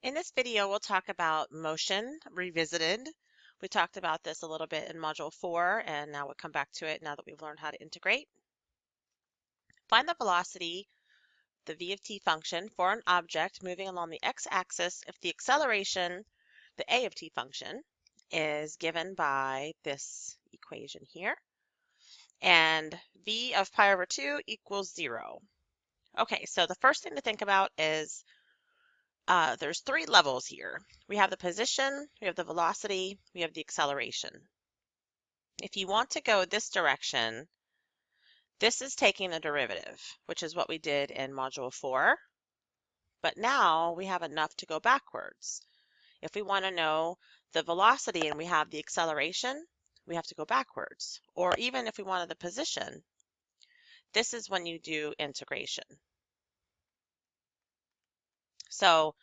In this video, we'll talk about motion revisited. We talked about this a little bit in Module 4, and now we'll come back to it now that we've learned how to integrate. Find the velocity, the v of t function, for an object moving along the x-axis if the acceleration, the a of t function, is given by this equation here, and v of pi over 2 equals 0. Okay, so the first thing to think about is there's three levels here. We have the position, we have the velocity, we have the acceleration. If you want to go this direction, this is taking the derivative, which is what we did in Module 4. But now we have enough to go backwards. If we want to know the velocity and we have the acceleration, we have to go backwards. Or even if we wanted the position, this is when you do integration. So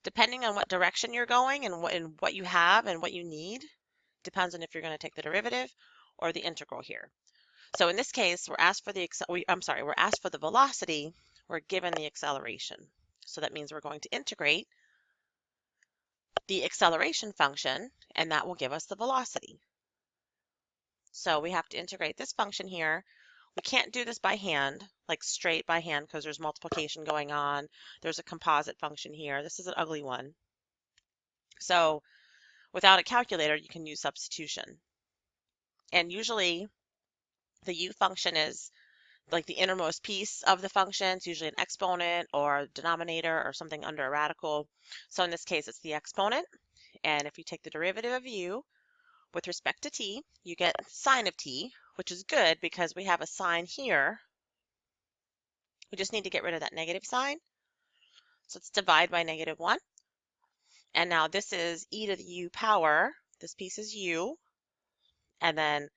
depending on what direction you're going and what you have and what you need, depends on if you're going to take the derivative or the integral here. So in this case, we're asked for the velocity, we're given the acceleration. So that means we're going to integrate the acceleration function, and that will give us the velocity. So we have to integrate this function here. We can't do this by hand, like straight by hand, because there's multiplication going on. There's a composite function here. This is an ugly one. So without a calculator, you can use substitution. And usually the u function is like the innermost piece of the function. It's usually an exponent or a denominator or something under a radical. So in this case, it's the exponent. And if you take the derivative of u with respect to t, you get sine of t, which is good because we have a sign here. We just need to get rid of that negative sign. So let's divide by -1. And now this is e to the u power. This piece is u. And then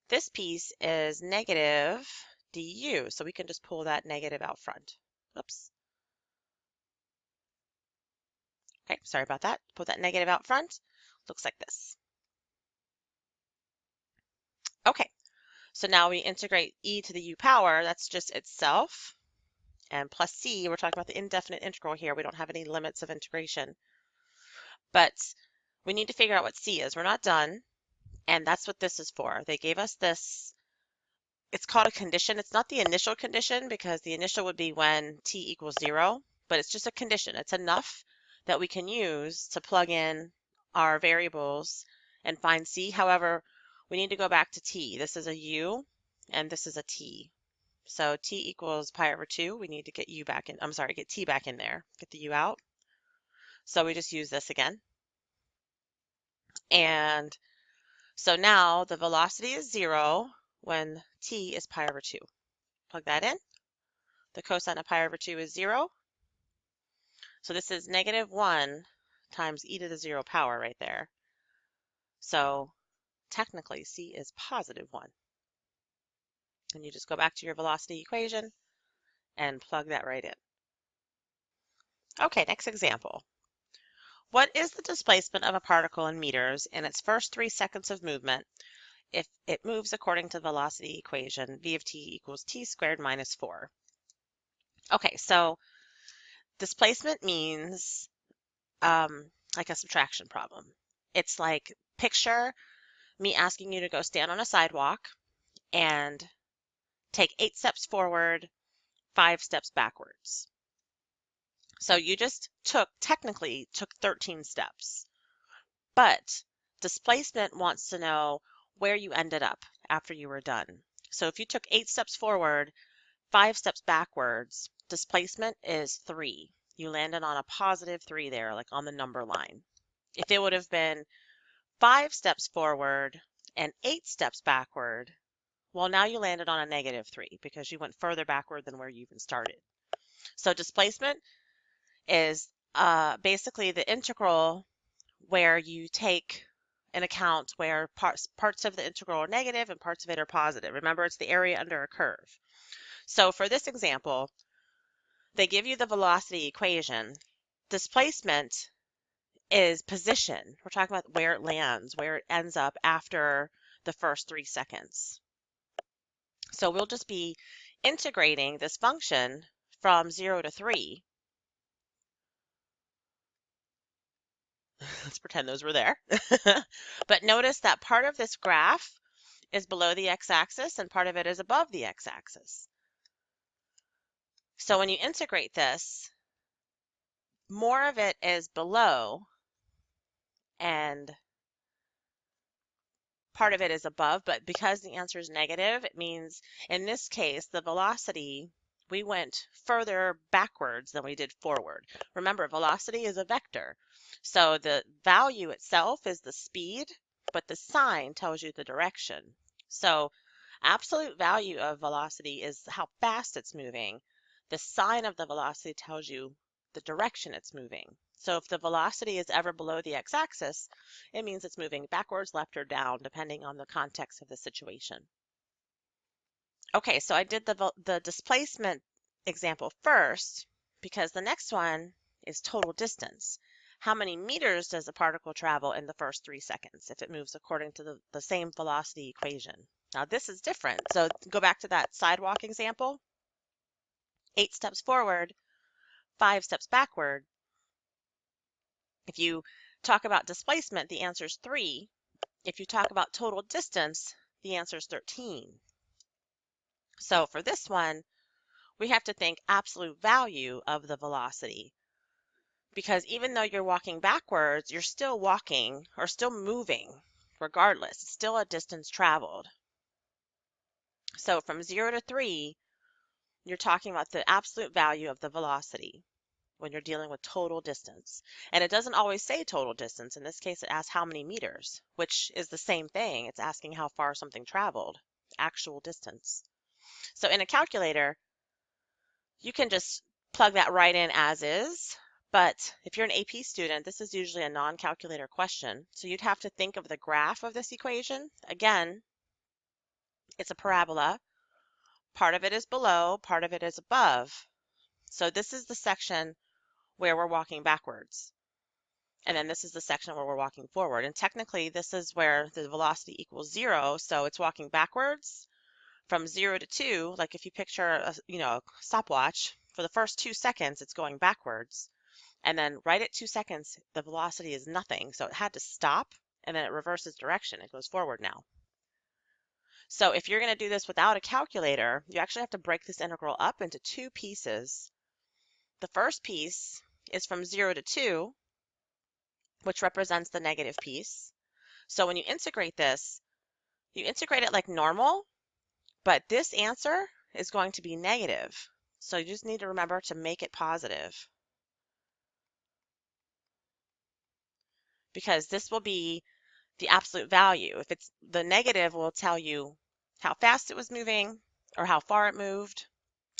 this piece is negative du. So we can just pull that negative out front. Oops. Okay, sorry about that. Put that negative out front. Looks like this. Okay, so now we integrate e to the u power. That's just itself. And plus c, we're talking about the indefinite integral here. We don't have any limits of integration. But we need to figure out what c is. We're not done. And that's what this is for. They gave us this. It's called a condition. It's not the initial condition because the initial would be when t equals 0. But it's just a condition. It's enough that we can use to plug in our variables and find c. However, we need to go back to t. This is a u and this is a t. So t equals pi over 2. We need to get u back in. Get t back in there. Get the u out. So we just use this again. And so now the velocity is 0 when t is pi over 2. Plug that in. The cosine of pi over 2 is 0. So this is -1 times e to the 0 power right there. So technically c is +1. And you just go back to your velocity equation and plug that right in. Okay, next example. What is the displacement of a particle in meters in its first 3 seconds of movement if it moves according to the velocity equation, v of t equals t squared minus 4? Okay, so displacement means like a subtraction problem. It's like, picture me asking you to go stand on a sidewalk and take 8 steps forward, 5 steps backwards. So you just technically took 13 steps, but displacement wants to know where you ended up after you were done. So if you took 8 steps forward, 5 steps backwards, displacement is 3. You landed on a +3 there, like on the number line. If it would have been 5 steps forward and 8 steps backward, well, now you landed on a -3 because you went further backward than where you even started. So displacement is basically the integral where you take an account where parts of the integral are negative and parts of it are positive. Remember, it's the area under a curve. So for this example, they give you the velocity equation. Displacement is position. We're talking about where it lands, where it ends up after the first 3 seconds. So we'll just be integrating this function from 0 to 3. Let's pretend those were there. But notice that part of this graph is below the x-axis and part of it is above the x-axis. So when you integrate this, more of it is below and part of it is above, but because the answer is negative, it means in this case, the velocity, we went further backwards than we did forward. Remember, velocity is a vector. So the value itself is the speed, but the sign tells you the direction. So absolute value of velocity is how fast it's moving. The sign of the velocity tells you the direction it's moving. So if the velocity is ever below the x-axis, it means it's moving backwards, left, or down, depending on the context of the situation. Okay, so I did the displacement example first because the next one is total distance. How many meters does a particle travel in the first 3 seconds if it moves according to the same velocity equation? Now this is different. So go back to that sidewalk example. 8 steps forward, 5 steps backward. If you talk about displacement, the answer is 3. If you talk about total distance, the answer is 13. So for this one, we have to think absolute value of the velocity. Because even though you're walking backwards, you're still walking or still moving regardless. It's still a distance traveled. So from 0 to 3, you're talking about the absolute value of the velocity when you're dealing with total distance. And it doesn't always say total distance. In this case, it asks how many meters, which is the same thing. It's asking how far something traveled, actual distance. So in a calculator, you can just plug that right in as is. But if you're an AP student, this is usually a non-calculator question. So you'd have to think of the graph of this equation. Again, it's a parabola. Part of it is below, part of it is above. So this is the section where we're walking backwards. And then this is the section where we're walking forward. And technically, this is where the velocity equals 0. So it's walking backwards from 0 to 2. Like if you picture a stopwatch, for the first 2 seconds, it's going backwards. And then right at 2 seconds, the velocity is nothing. So it had to stop, and then it reverses direction. It goes forward now. So if you're going to do this without a calculator, you actually have to break this integral up into 2 pieces. The first piece is from 0 to 2, which represents the negative piece. So when you integrate this, you integrate it like normal, but this answer is going to be negative. So you just need to remember to make it positive, because this will be the absolute value. If it's the negative, will tell you how fast it was moving or how far it moved.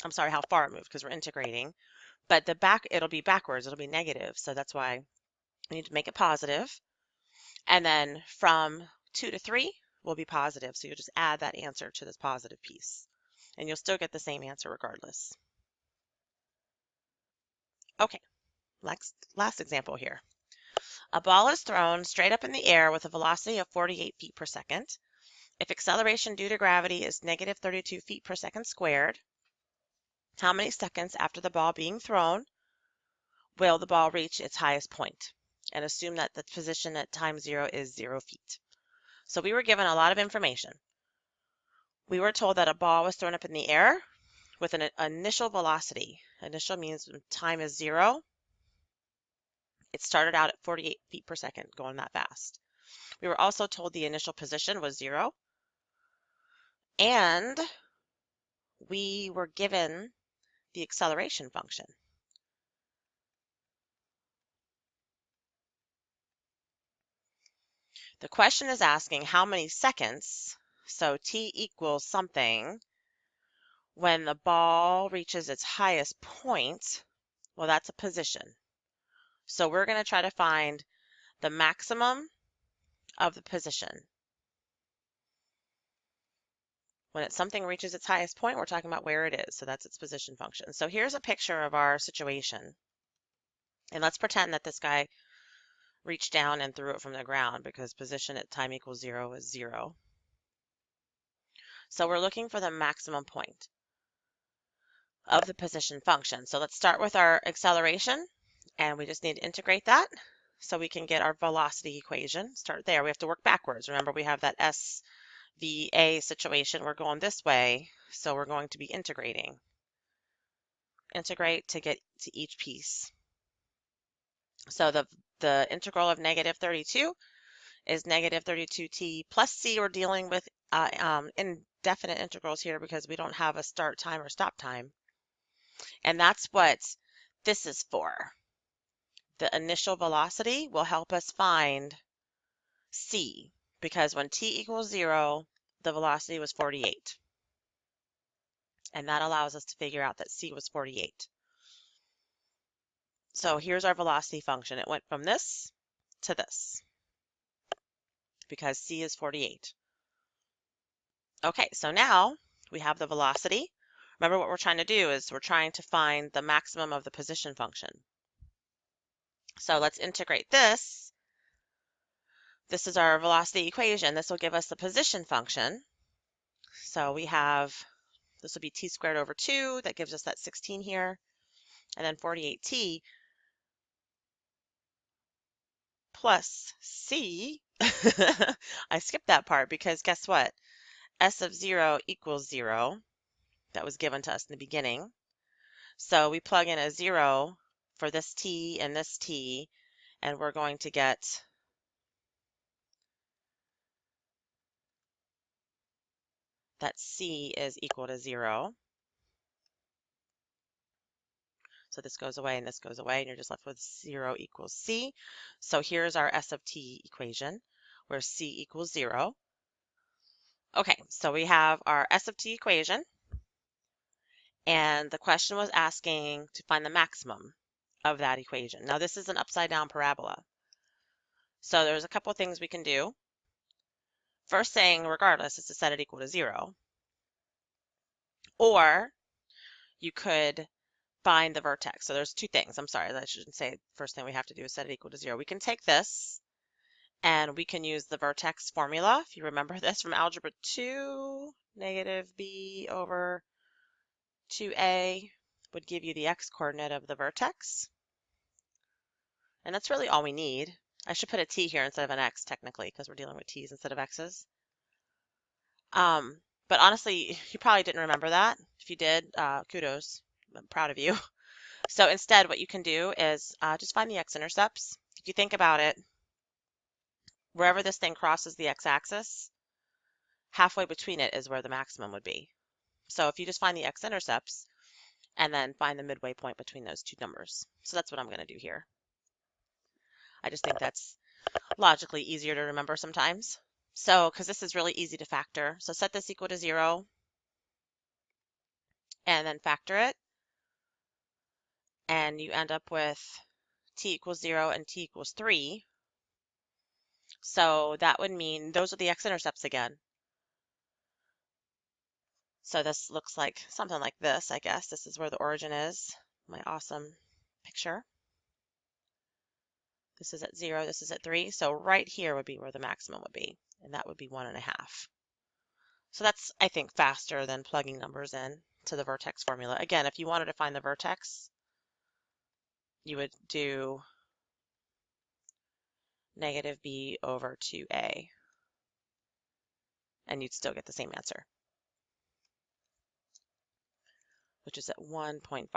I'm sorry, how far it moved, because we're integrating. But it'll be backwards, it'll be negative. So that's why we need to make it positive. And then from 2 to 3 will be positive. So you'll just add that answer to this positive piece. And you'll still get the same answer regardless. Okay, last example here. A ball is thrown straight up in the air with a velocity of 48 feet per second. If acceleration due to gravity is negative 32 feet per second squared, how many seconds after the ball being thrown will the ball reach its highest point? And assume that the position at time 0 is 0 feet. So we were given a lot of information. We were told that a ball was thrown up in the air with an initial velocity. Initial means when time is 0. It started out at 48 feet per second, going that fast. We were also told the initial position was 0. And we were given the acceleration function. The question is asking how many seconds, so t equals something, when the ball reaches its highest point. Well, that's a position. So we're going to try to find the maximum of the position. When something reaches its highest point, we're talking about where it is. So that's its position function. So here's a picture of our situation. And let's pretend that this guy reached down and threw it from the ground, because position at time equals 0 is 0. So we're looking for the maximum point of the position function. So let's start with our acceleration, and we just need to integrate that. so we can get our velocity equation. Start there. We have to work backwards. Remember, we have that SVA situation. We're going this way, so we're going to be integrating. Integrate to get to each piece. So the integral of negative 32 is negative 32t plus c. We're dealing with indefinite integrals here because we don't have a start time or stop time. And that's what this is for. The initial velocity will help us find c, because when t equals 0, the velocity was 48. And that allows us to figure out that c was 48. So here's our velocity function. It went from this to this because c is 48. Okay, so now we have the velocity. Remember, what we're trying to do is we're trying to find the maximum of the position function. So let's integrate this. This is our velocity equation. This will give us the position function. So we have, this will be t squared over 2. That gives us that 16 here. And then 48t plus c. I skipped that part because guess what? S of 0 equals 0. That was given to us in the beginning. So we plug in a 0 for this t and this t, and we're going to get that c is equal to 0. So this goes away and this goes away, and you're just left with 0 equals c. So here's our S of t equation, where c equals 0. Okay, so we have our S of t equation, and the question was asking to find the maximum of that equation. Now this is an upside down parabola. So there's a couple of things we can do. First thing, regardless, is to set it equal to 0. Or you could find the vertex. So there's two things. I'm sorry, I shouldn't say first thing we have to do is set it equal to 0. We can take this and we can use the vertex formula. If you remember this from Algebra 2, negative b over 2a would give you the x-coordinate of the vertex. And that's really all we need. I should put a t here instead of an x technically because we're dealing with t's instead of x's. But honestly, you probably didn't remember that. If you did, kudos. I'm proud of you. So instead, what you can do is just find the x-intercepts. If you think about it, wherever this thing crosses the x-axis, halfway between it is where the maximum would be. So if you just find the x-intercepts and then find the midway point between those two numbers. So that's what I'm going to do here. I just think that's logically easier to remember sometimes. So, because this is really easy to factor. So set this equal to 0 and then factor it. And you end up with t equals 0 and t equals 3. So that would mean those are the x-intercepts again. So this looks like something like this, I guess. This is where the origin is. My awesome picture. This is at 0, this is at 3. So right here would be where the maximum would be, and that would be 1.5. So that's, I think, faster than plugging numbers in to the vertex formula. Again, if you wanted to find the vertex, you would do negative b over 2a, and you'd still get the same answer, which is at 1.5.